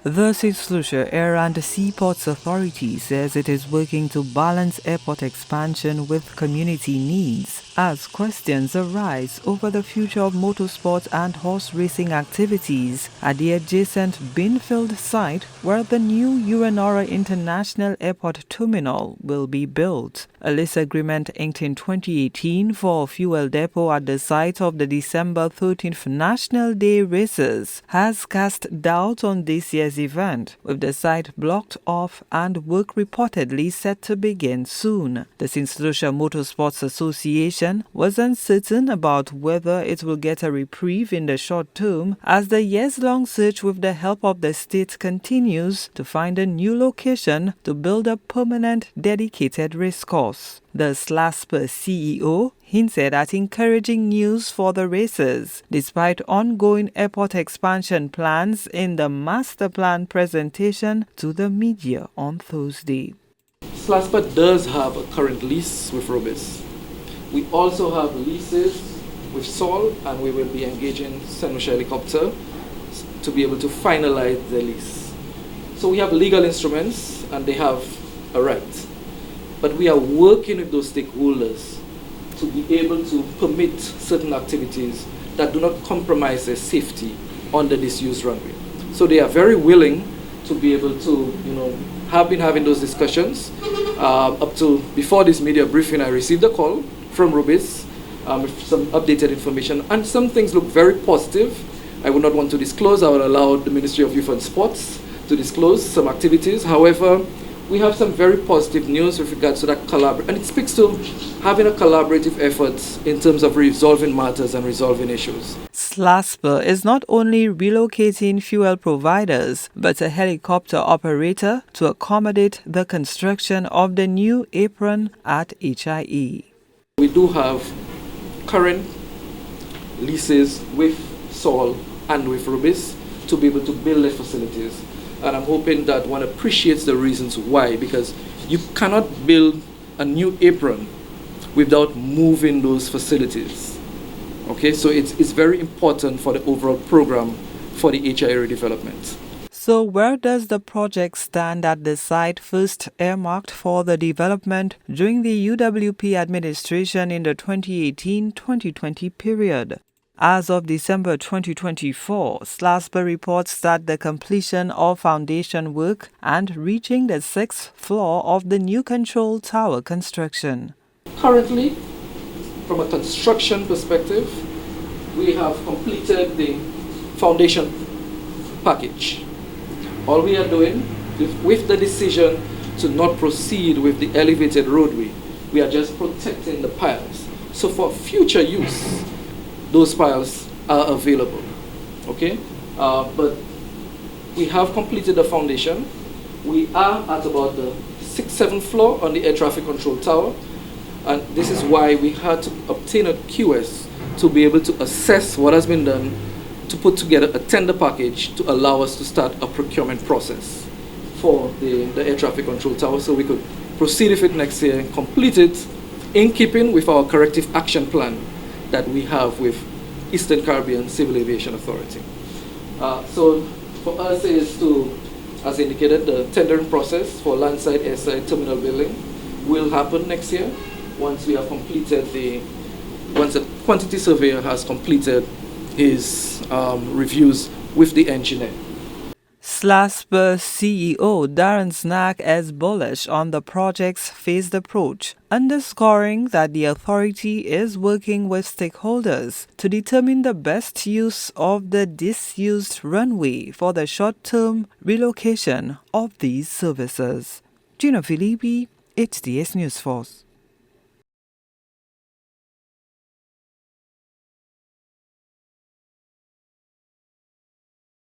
The St. Lucia Air and Seaports Authority says it is working to balance airport expansion with community needs as questions arise over the future of motorsports and horse racing activities at the adjacent Binfield site where the new HEWANORRA International Airport Terminal will be built. A lease agreement inked in 2018 for a fuel depot at the site of the December 13th National Day races has cast doubt on this year's event, with the site blocked off and work reportedly set to begin soon. The St. Lucia Motorsports Association was uncertain about whether it will get a reprieve in the short term as the years-long search with the help of the state continues to find a new location to build a permanent dedicated racecourse. The Slaspa CEO hinted at encouraging news for the races, despite ongoing airport expansion plans in the Masterplan presentation to the media on Thursday. Slaspa does have a current lease with Rubis. We also have leases with Sol, and we will be engaging St. Lucia Helicopter to be able to finalize the lease. So we have legal instruments and they have a right. But we are working with those stakeholders to be able to permit certain activities that do not compromise their safety on the disused runway. So they are very willing to be able to, have been having those discussions. Up to before this media briefing, I received a call from Rubis with some updated information, and some things look very positive. I would not want to disclose. I would allow the Ministry of Youth and Sports to disclose some activities. However, we have some very positive news with regards to that collaboration, and it speaks to having a collaborative effort in terms of resolving matters and resolving issues. Slaspa is not only relocating fuel providers, but a helicopter operator to accommodate the construction of the new apron at HIE. We do have current leases with Sol and with Rubis to be able to build their facilities. And I'm hoping that one appreciates the reasons why, because you cannot build a new apron without moving those facilities. Okay, so it's very important for the overall program for the HIE redevelopment. So where does the project stand at the site first earmarked for the development during the UWP administration in the 2018-2020 period? As of December 2024, Slaspa reports that the completion of foundation work and reaching the 6th floor of the new control tower construction. Currently, from a construction perspective, we have completed the foundation package. All we are doing with the decision to not proceed with the elevated roadway, we are just protecting the piles. So for future use, those piles are available, okay? But we have completed the foundation. We are at about the 6th, 7th floor on the air traffic control tower, and this is why we had to obtain a QS to be able to assess what has been done, to put together a tender package to allow us to start a procurement process for the air traffic control tower, so we could proceed with it next year and complete it in keeping with our corrective action plan that we have with Eastern Caribbean Civil Aviation Authority. So for us is to, as indicated, the tendering process for landside airside terminal building will happen next year once we have completed once the quantity surveyor has completed his reviews with the engineer. Slaspa CEO DAREN is bullish on the project's phased approach, underscoring that the authority is working with stakeholders to determine the best use of the disused runway for the short-term relocation of these services. Gino Filippi, HDS News Force.